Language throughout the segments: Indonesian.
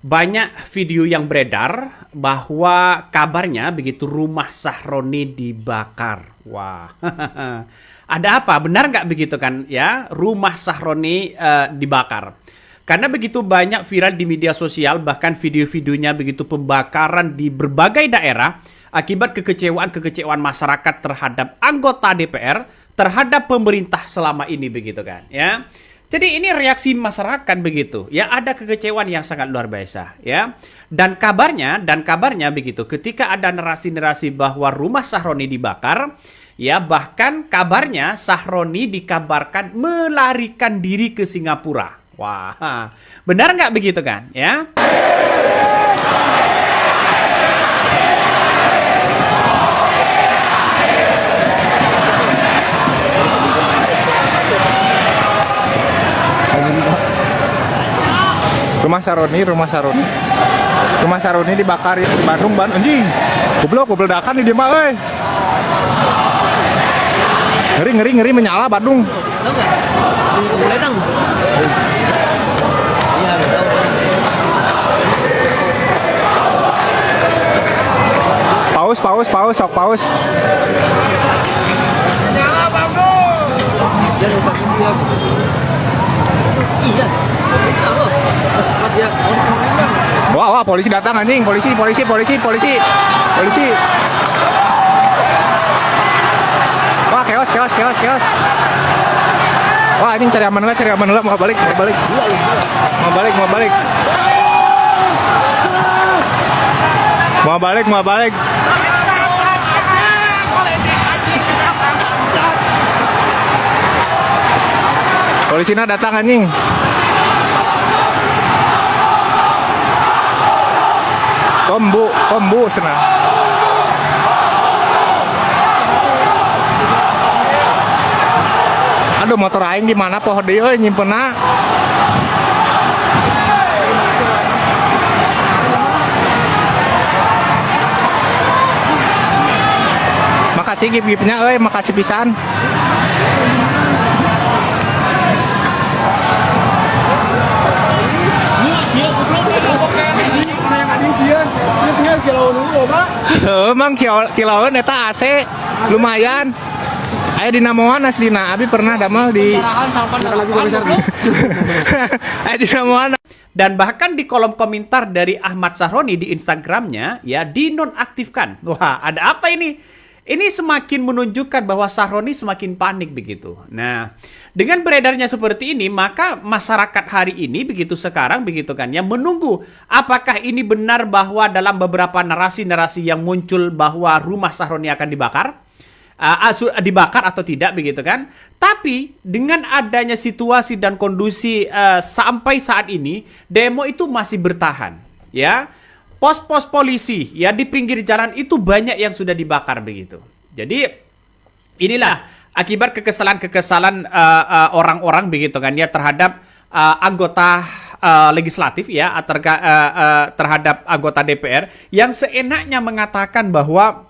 Banyak video yang beredar bahwa kabarnya begitu rumah Sahroni dibakar. Wah, ada apa? Benar nggak begitu kan ya? Rumah Sahroni dibakar. Karena begitu banyak viral di media sosial, bahkan video-videonya begitu pembakaran di berbagai daerah akibat kekecewaan masyarakat terhadap anggota DPR, terhadap pemerintah selama ini begitu kan ya. Jadi ini reaksi masyarakat begitu, ya ada kekecewaan yang sangat luar biasa, ya. Dan kabarnya begitu, ketika ada narasi-narasi bahwa rumah Sahroni dibakar, ya bahkan kabarnya Sahroni dikabarkan melarikan diri ke Singapura. Wah, benar nggak begitu kan, ya? Rumah Sahroni dibakar di Bandung, anjing. Goblok dakan di dia mah euy. Ngeri menyala Bandung. Tahu enggak? Si Ledang. Iya, tahu. Paus. Menyala Bandung. Dia lupa dia. Iya. Wah, polisi datang anjing, polisi. Wah, chaos. Wah, anjing cari aman lah, mau balik. Mau balik. Polisinya datang anjing. Kombu sana. Aduh, motor aing di mana poho deui euy nyimpenna. Makasih gip-gipnya euy, makasih pisan. Emang kilauan eta AC lumayan. Aya dinamoan asdina, abi pernah damel di aya dinamoan. Dan bahkan di kolom komentar dari Ahmad Sahroni di Instagramnya ya dinonaktifkan. Wah, ada apa ini? Ini semakin menunjukkan bahwa Sahroni semakin panik begitu. Nah, dengan beredarnya seperti ini, maka masyarakat hari ini begitu sekarang begitu kan ya menunggu apakah ini benar bahwa dalam beberapa narasi-narasi yang muncul bahwa rumah Sahroni akan dibakar atau tidak begitu kan. Tapi dengan adanya situasi dan kondisi sampai saat ini demo itu masih bertahan ya. Pos-pos polisi ya di pinggir jalan itu banyak yang sudah dibakar begitu. Jadi inilah akibat kekesalan orang-orang begitu kan ya terhadap anggota legislatif ya terhadap anggota DPR yang seenaknya mengatakan bahwa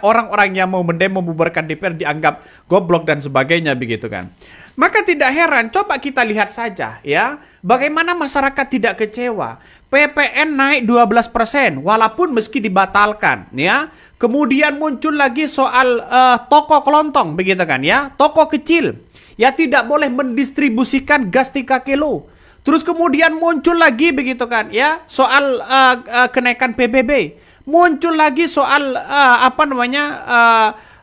orang-orang yang mau mendemo membubarkan DPR dianggap goblok dan sebagainya begitu kan. Maka tidak heran, coba kita lihat saja ya, bagaimana masyarakat tidak kecewa. PPN naik 12% walaupun meski dibatalkan ya. Kemudian muncul lagi soal toko kelontong begitu kan ya, toko kecil ya tidak boleh mendistribusikan gas 3 kilo. Terus kemudian muncul lagi begitu kan ya soal kenaikan PBB. Muncul lagi soal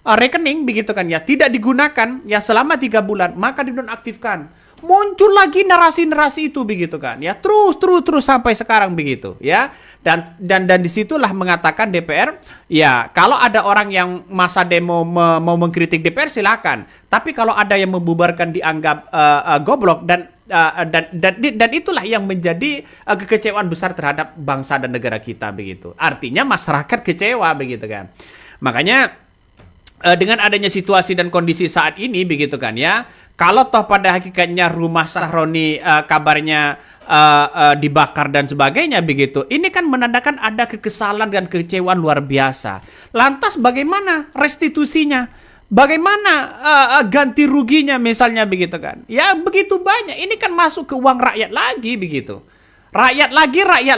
rekening begitu kan ya tidak digunakan ya selama 3 bulan maka dinonaktifkan. Muncul lagi narasi-narasi itu begitu kan ya terus sampai sekarang begitu ya dan disitulah mengatakan DPR ya kalau ada orang yang masa demo mau mengkritik DPR silakan, tapi kalau ada yang membubarkan dianggap goblok dan itulah yang menjadi kekecewaan besar terhadap bangsa dan negara kita begitu. Artinya masyarakat kecewa begitu kan. Makanya dengan adanya situasi dan kondisi saat ini begitu kan ya, kalau toh pada hakikatnya rumah Sahroni kabarnya dibakar dan sebagainya begitu, ini kan menandakan ada kekesalan dan kekecewaan luar biasa. Lantas bagaimana restitusinya? Bagaimana ganti ruginya misalnya begitu kan? Ya begitu banyak. Ini kan masuk ke uang rakyat lagi begitu. rakyat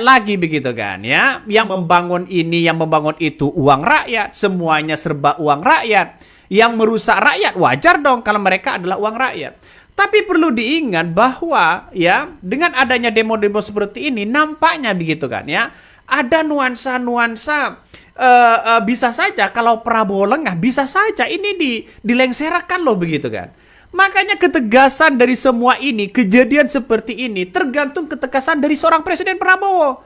lagi begitu kan ya. Yang membangun ini, yang membangun itu uang rakyat, semuanya serba uang rakyat. Yang merusak rakyat wajar dong kalau mereka adalah uang rakyat. Tapi perlu diingat bahwa ya dengan adanya demo-demo seperti ini nampaknya begitu kan ya. Ada nuansa-nuansa bisa saja kalau Prabowo lengah bisa saja ini dilengserakan loh begitu kan. Makanya ketegasan dari semua ini, kejadian seperti ini tergantung ketegasan dari seorang Presiden Prabowo.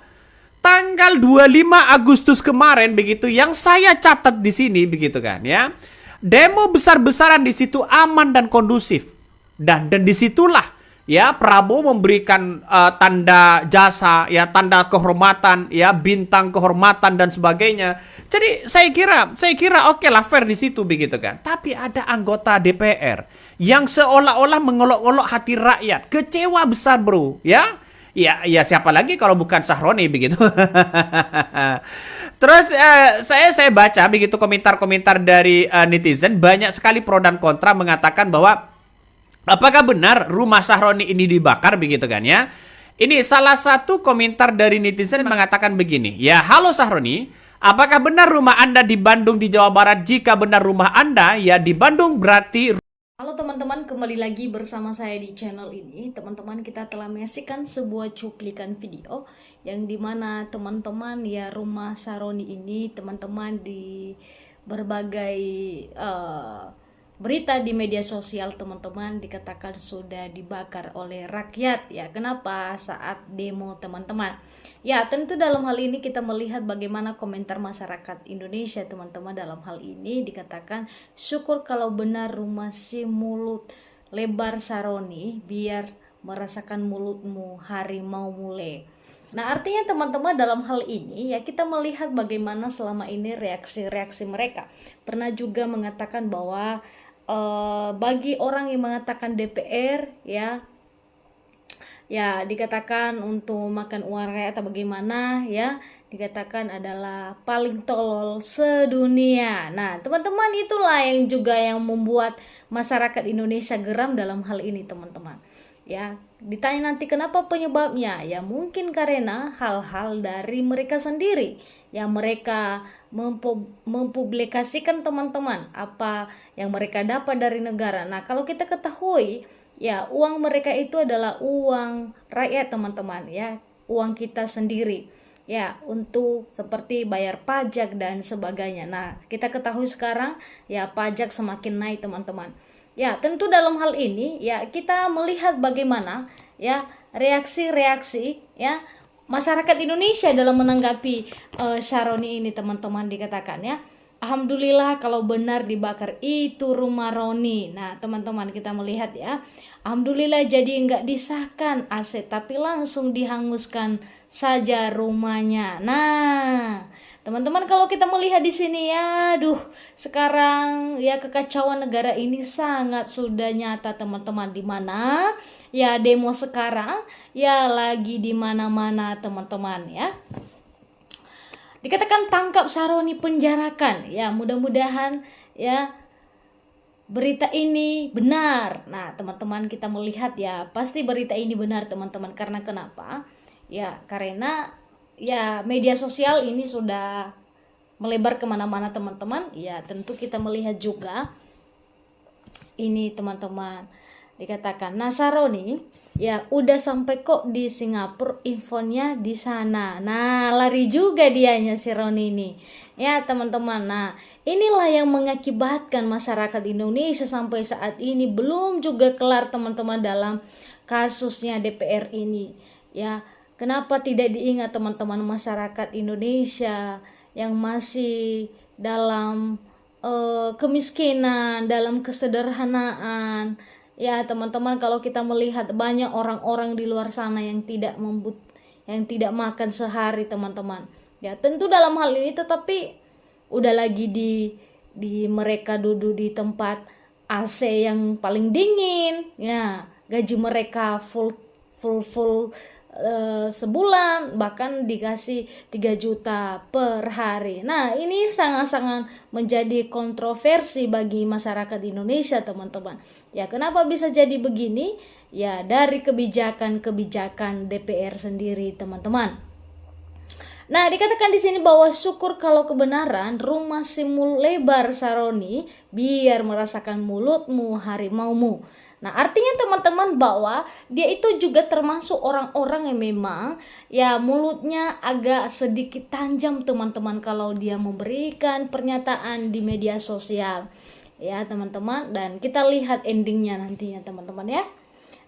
Tanggal 25 Agustus kemarin begitu yang saya catat di sini begitu kan ya. Demo besar-besaran di situ aman dan kondusif. Dan disitulah ya Prabowo memberikan tanda jasa, ya tanda kehormatan, ya bintang kehormatan dan sebagainya. Jadi saya kira oke lah fair di situ begitu kan. Tapi ada anggota DPR yang seolah-olah mengolok-olok hati rakyat, kecewa besar bro, ya. Ya siapa lagi kalau bukan Sahroni begitu. Terus saya baca begitu komentar-komentar dari netizen, banyak sekali pro dan kontra mengatakan bahwa apakah benar rumah Sahroni ini dibakar begitu kan ya? Ini salah satu komentar dari netizen mengatakan begini. Ya, halo Sahroni, apakah benar rumah Anda di Bandung di Jawa Barat? Jika benar rumah Anda ya di Bandung berarti. Halo teman-teman, kembali lagi bersama saya di channel ini. Teman-teman, kita telah menyaksikan sebuah cuplikan video yang dimana teman-teman ya rumah Sahroni ini, teman-teman di berbagai berita di media sosial teman-teman dikatakan sudah dibakar oleh rakyat ya. Kenapa? Saat demo teman-teman. Ya, tentu dalam hal ini kita melihat bagaimana komentar masyarakat Indonesia teman-teman. Dalam hal ini dikatakan syukur kalau benar rumah si mulut lebar Sahroni biar merasakan mulutmu harimau mulai. Nah, artinya teman-teman dalam hal ini ya kita melihat bagaimana selama ini reaksi-reaksi mereka. Pernah juga mengatakan bahwa bagi orang yang mengatakan DPR ya dikatakan untuk makan uang rakyat atau bagaimana ya, dikatakan adalah paling tolol sedunia. Nah teman-teman, itulah yang juga yang membuat masyarakat Indonesia geram dalam hal ini teman-teman ya. Ditanya nanti kenapa penyebabnya, ya mungkin karena hal-hal dari mereka sendiri yang mereka mempublikasikan teman-teman apa yang mereka dapat dari negara. Nah kalau kita ketahui ya uang mereka itu adalah uang rakyat teman-teman ya, uang kita sendiri ya, untuk seperti bayar pajak dan sebagainya. Nah kita ketahui sekarang ya pajak semakin naik teman-teman. Ya tentu dalam hal ini ya kita melihat bagaimana ya reaksi-reaksi ya masyarakat Indonesia dalam menanggapi Sahroni ini teman-teman. Dikatakan ya, alhamdulillah kalau benar dibakar itu rumah Roni. Nah teman-teman kita melihat ya, alhamdulillah jadi nggak disahkan aset tapi langsung dihanguskan saja rumahnya. Nah teman-teman kalau kita melihat di sini ya, sekarang ya kekacauan negara ini sangat sudah nyata teman-teman. Di mana ya demo sekarang ya lagi di mana-mana teman-teman ya. Dikatakan tangkap Sahroni, penjarakan. Ya mudah-mudahan ya berita ini benar. Nah teman-teman kita melihat ya pasti berita ini benar teman-teman. Karena kenapa? Ya karena ya media sosial ini sudah melebar kemana-mana teman-teman. Ya tentu kita melihat juga ini teman-teman. Dikatakan nah Sahroni ya udah sampai kok di Singapura, infonya di sana. Nah lari juga dianya si Roni ini ya teman-teman. Nah inilah yang mengakibatkan masyarakat Indonesia sampai saat ini belum juga kelar teman-teman dalam kasusnya DPR ini ya. Kenapa tidak diingat teman-teman masyarakat Indonesia yang masih dalam kemiskinan, dalam kesederhanaan. Ya teman-teman, kalau kita melihat banyak orang-orang di luar sana yang tidak makan sehari teman-teman. Ya tentu dalam hal ini tetapi udah lagi di mereka duduk di tempat AC yang paling dingin. Ya gaji mereka full sebulan, bahkan dikasih 3 juta per hari. Nah, ini sangat-sangat menjadi kontroversi bagi masyarakat Indonesia, teman-teman. Ya, kenapa bisa jadi begini? Ya, dari kebijakan-kebijakan DPR sendiri, teman-teman. Nah, dikatakan di sini bahwa syukur kalau kebenaran, rumah simul lebar Saroni, biar merasakan mulutmu harimaumu. Nah, artinya teman-teman bahwa dia itu juga termasuk orang-orang yang memang ya mulutnya agak sedikit tajam, teman-teman, kalau dia memberikan pernyataan di media sosial. Ya, teman-teman, dan kita lihat endingnya nantinya, teman-teman ya.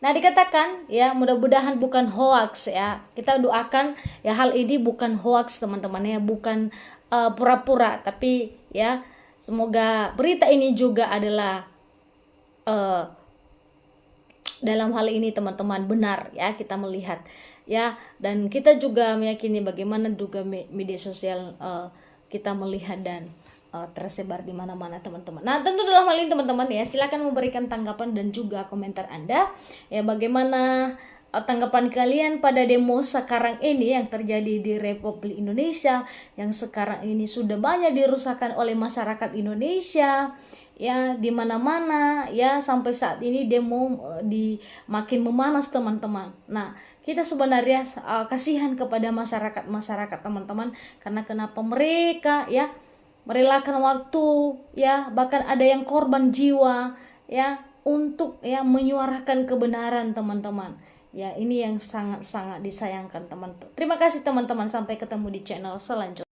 Nah, dikatakan ya mudah-mudahan bukan hoax ya. Kita doakan ya hal ini bukan hoax, teman-teman ya, bukan pura-pura, tapi ya semoga berita ini juga adalah dalam hal ini, teman-teman, benar ya, kita melihat ya, dan kita juga meyakini bagaimana juga media sosial kita melihat dan tersebar di mana-mana, teman-teman. Nah, tentu dalam hal ini, teman-teman ya, silakan memberikan tanggapan dan juga komentar Anda ya, bagaimana tanggapan kalian pada demo sekarang ini yang terjadi di Republik Indonesia, yang sekarang ini sudah banyak dirusakkan oleh masyarakat Indonesia ya, di mana-mana ya, sampai saat ini demo makin memanas, teman-teman. Nah, kita sebenarnya kasihan kepada masyarakat, teman-teman, karena kenapa mereka ya merelakan waktu ya, bahkan ada yang korban jiwa ya untuk ya menyuarakan kebenaran, teman-teman. Ya, ini yang sangat-sangat disayangkan, teman-teman. Terima kasih, teman-teman, sampai ketemu di channel selanjutnya.